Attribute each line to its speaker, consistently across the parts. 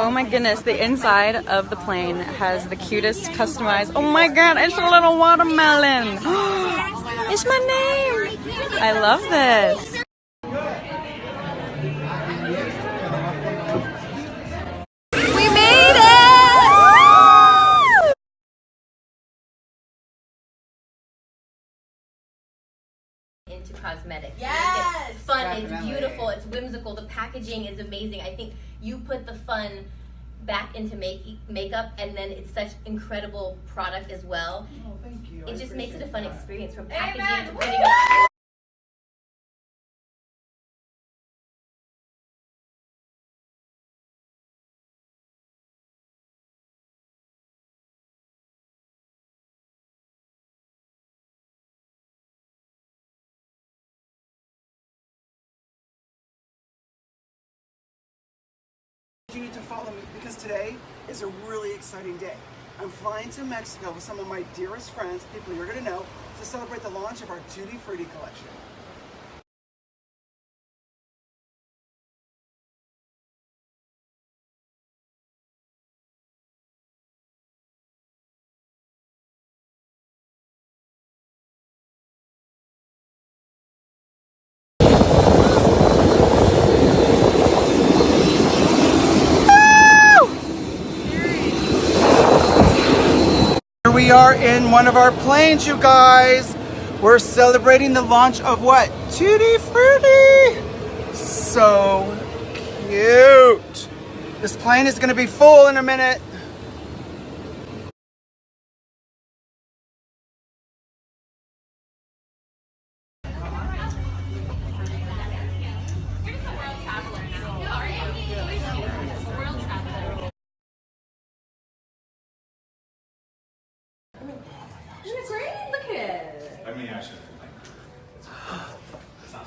Speaker 1: Oh my goodness, the inside of the plane has the cutest customized. Oh my god, it's a little watermelon. It's my name. I love this. We made it!
Speaker 2: Into cosmetics.
Speaker 3: Yes!
Speaker 2: It's fun,
Speaker 3: Definitely.
Speaker 2: It's beautiful, it's whimsical, the packaging is amazing. I think you put the fun back into makeup, and then it's such incredible product as well.
Speaker 3: Oh, thank you.
Speaker 2: It just makes it a fun experience from packaging
Speaker 3: Amen.
Speaker 2: to putting up.
Speaker 3: You need to follow me because today is a really exciting day. I'm flying to Mexico with some of my dearest friends, people you're going to know, to celebrate the launch of our Tutti Frutti collection. We are in one of our planes, you guys. We're celebrating the launch of what? Tutti Frutti! So cute. This plane is gonna be full in a minute.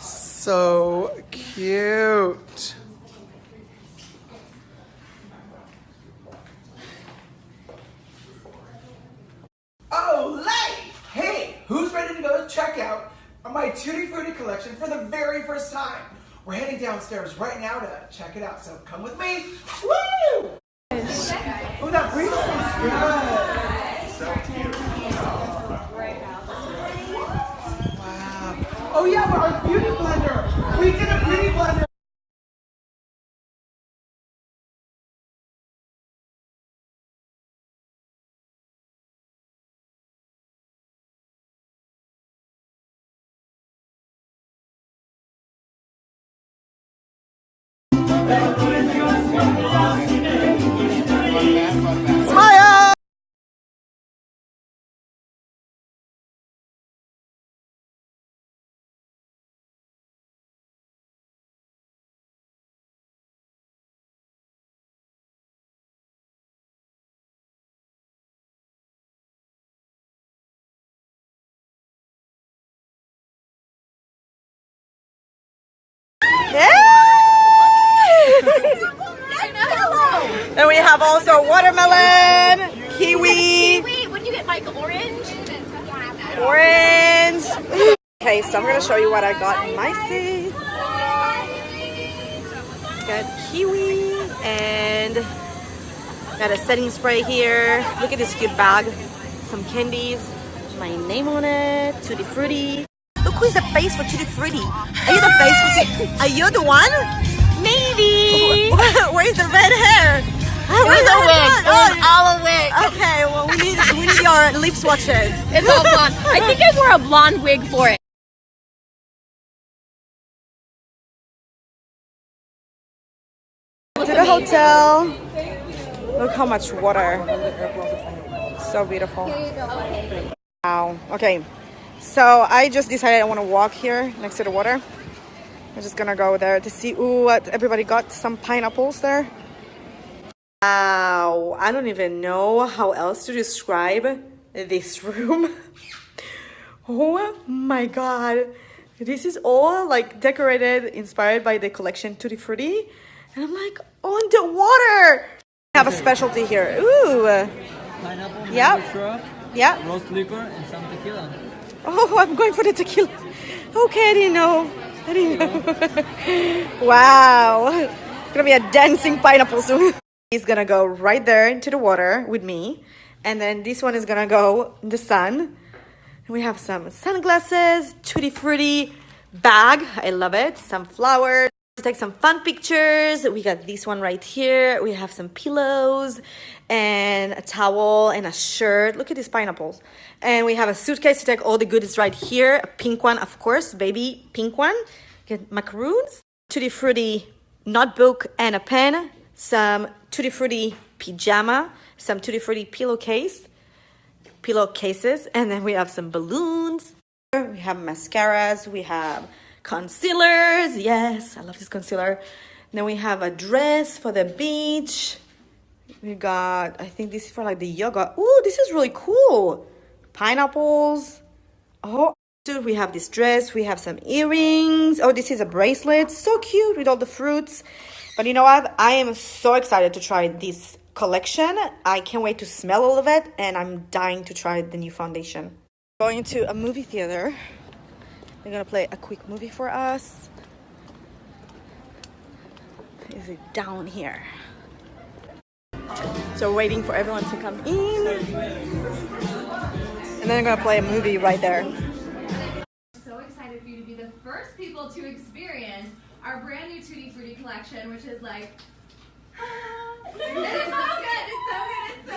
Speaker 3: So cute. Oh, hey, who's ready to go check out my Tutti Frutti collection for the very first time? We're heading downstairs right now to check it out, so come with me. Woo! Oh, that breeze is good. So cute. Wow. Oh yeah, but our beauty blender. We did a beauty blender. Smile! Then we have also watermelon, kiwi.
Speaker 2: Wait, what do you get, like orange?
Speaker 1: Orange. Okay, so I'm gonna show you what I got in my seat. Got kiwi and got a setting spray here. Look at this cute bag. Some candies. My name on it. Tutti Frutti. Look who's the face for Tutti Frutti. Are you the face for Tutti? Are you the one? Maybe. Where's the red hair?
Speaker 2: Where's the wig? It was all a wig.
Speaker 1: Okay, well we need your lip swatches.
Speaker 2: It's all blonde. I think I wore a blonde wig for it.
Speaker 1: To the hotel. Look how much water. So beautiful. Wow. Okay. So I just decided I want to walk here next to the water. I'm just gonna go there to see what everybody got. Some pineapples there. Wow. I don't even know how else to describe this room. Oh my god. This is all like decorated, inspired by the collection Tutti Frutti. And I'm like, on the water. I have a specialty here. Ooh.
Speaker 4: Pineapple,
Speaker 1: Yep.
Speaker 4: mango syrup,
Speaker 1: Yeah.
Speaker 4: roast liquor, and some tequila.
Speaker 1: Oh, I'm going for the tequila. Okay, I didn't know. I didn't know. Wow. It's gonna be a dancing pineapple soon. It's gonna go right there into the water with me. And then this one is gonna go in the sun. We have some sunglasses, Tutti Frutti bag. I love it. Some flowers. To take some fun pictures. We got this one right here. We have some pillows and a towel and a shirt. Look at these pineapples. And we have a suitcase to take all the goodies right here. A pink one, of course, baby pink one. Get macaroons, Tutti Frutti notebook and a pen, some Tutti Frutti pajama, some Tutti Frutti pillowcases, and then we have some balloons. We have mascaras, we have concealers. Yes, I love this concealer. And then we have a dress for the beach. We got, I think this is for like the yoga. Ooh, this is really cool. Pineapples. Oh, dude, we have this dress. We have some earrings. Oh, this is a bracelet. So cute with all the fruits. But you know what? I am so excited to try this collection. I can't wait to smell all of it. And I'm dying to try the new foundation. Going to a movie theater. They're gonna play a quick movie for us. Is it down here? So waiting for everyone to come in. And then they're gonna play a movie right there.
Speaker 5: So excited for you to be the first people to experience our brand new Tutti Frutti collection, which is like, it is so good, it's so good, it's so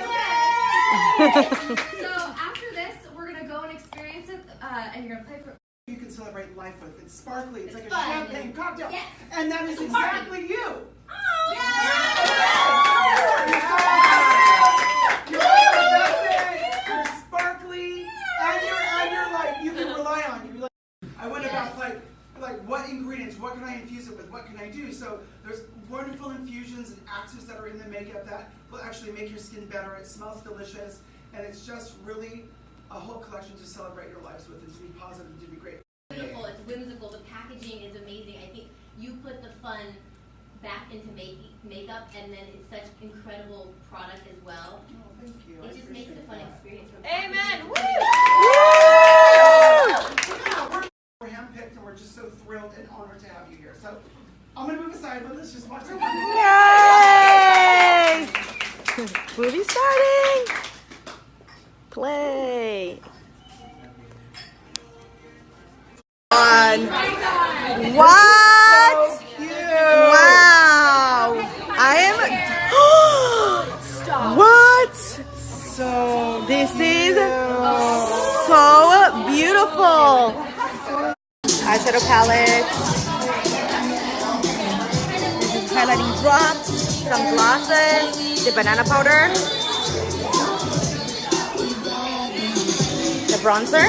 Speaker 5: good. So after this, we're gonna go and experience it, and you're gonna play for.
Speaker 3: You can celebrate life with. It's sparkly. It's like a
Speaker 2: fun.
Speaker 3: champagne cocktail.
Speaker 2: Yes.
Speaker 3: And that is exactly you.
Speaker 2: Oh,
Speaker 3: You're sparkly, and you're like, you can rely on. You like, I went about like what ingredients, what can I infuse it with, what can I do? So there's wonderful infusions and actives that are in the makeup that will actually make your skin better. It smells delicious, and it's just really a whole collection to celebrate your lives with and to be positive and to be great.
Speaker 2: beautiful, it's whimsical, the packaging is amazing. I think you put the fun back into makeup, and then it's such incredible product as well.
Speaker 3: Oh, thank you.
Speaker 2: It just makes it a fun experience.
Speaker 1: Amen. Woo!
Speaker 3: We're handpicked, and we're just so thrilled and honored to have you here. So I'm gonna move aside, but let's just watch the
Speaker 1: Yay! Movie starting. Play. On. What?
Speaker 3: So cute.
Speaker 1: Wow! I am. What?
Speaker 3: So
Speaker 1: This is so beautiful. Eyeshadow palette. This is highlighting drops, some glosses, the banana powder, the bronzer.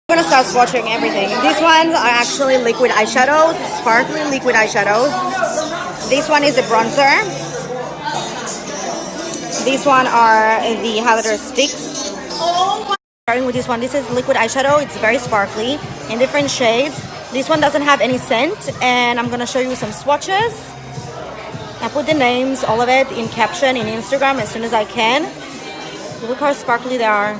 Speaker 1: I'm gonna start swatching everything. These ones are actually liquid eyeshadows, sparkly liquid eyeshadows. This one is the bronzer. These one are the highlighter sticks. Starting with this one, this is liquid eyeshadow. It's very sparkly in different shades. This one doesn't have any scent, and I'm gonna show you some swatches. I put the names, all of it, in caption in Instagram as soon as I can. Look how sparkly they are.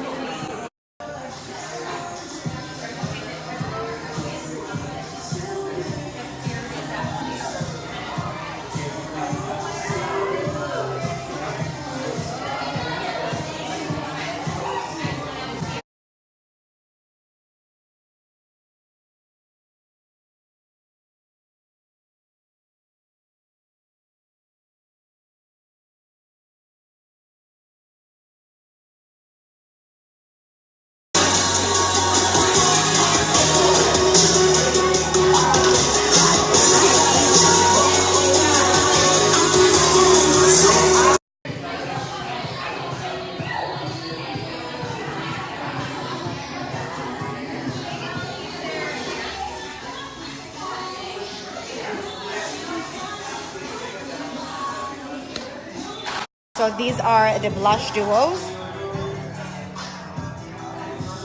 Speaker 1: So these are the blush duos.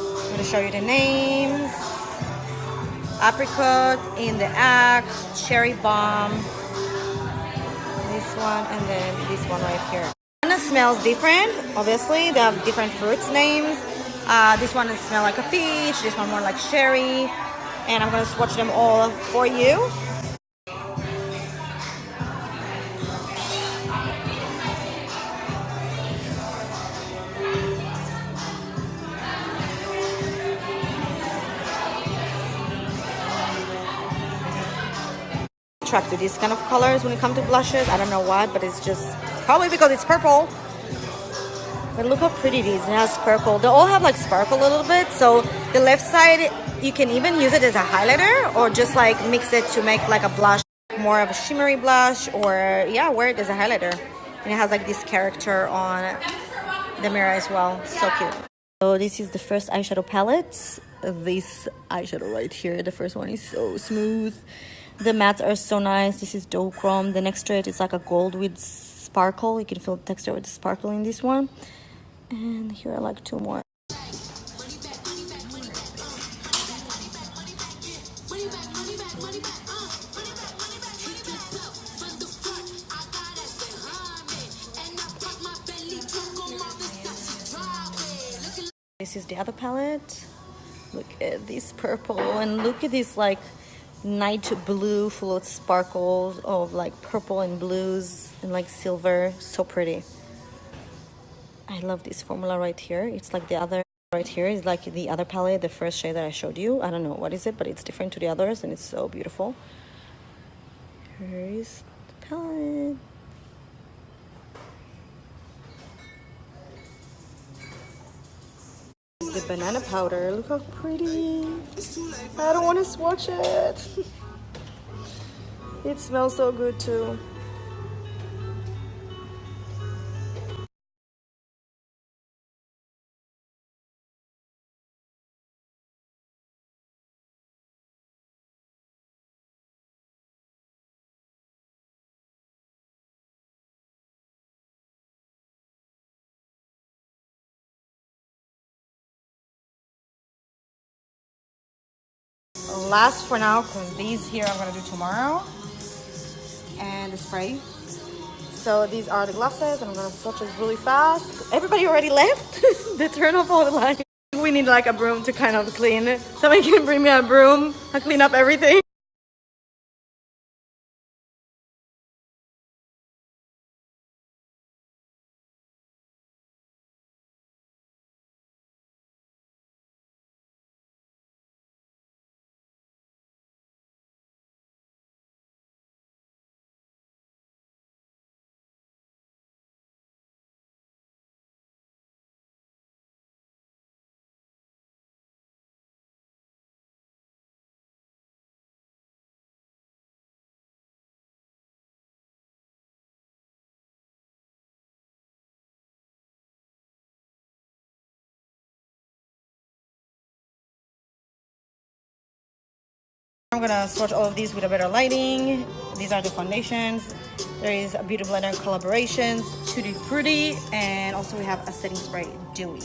Speaker 1: I'm going to show you the names. Apricot, In the Act, Cherry Bomb. This one and then this one right here. One smells different, obviously. They have different fruits names. This one smells like a peach, this one more like cherry. And I'm going to swatch them all for you. attracted to these kind of colors when it comes to blushes. I don't know why, but it's just probably because it's purple. But look how pretty it is. It has sparkle. They all have like sparkle a little bit. So the left side, you can even use it as a highlighter or just like mix it to make like a blush, more of a shimmery blush, or yeah, wear it as a highlighter. And it has like this character on the mirror as well. So cute. So this is the first eyeshadow palette. This eyeshadow right here, the first one is so smooth. The mattes are so nice. This is dough chrome. The next to it is like a gold with sparkle. You can feel the texture with the sparkle in this one. And here are like two more. This is the other palette. Look at this purple, and look at this like night blue full of sparkles of like purple and blues and like silver. So pretty. I love this formula right here. It's like the other right here is like the other palette, the first shade that I showed you. I don't know what is it, but it's different to the others and it's so beautiful. Here is the palette. The banana powder, look how pretty. I don't want to swatch it. It smells so good too. Last for now, because these here I'm gonna do tomorrow, and the spray. So these are the glasses, and I'm gonna swatch this really fast. Everybody already left. They turned off all the lights. We need like a broom to kind of clean. Somebody can bring me a broom. I clean up everything. I'm gonna swatch all of these with a better lighting. These are the foundations. There is a beauty blender collaborations, Tutti Frutti, and also we have a setting spray, Dewy.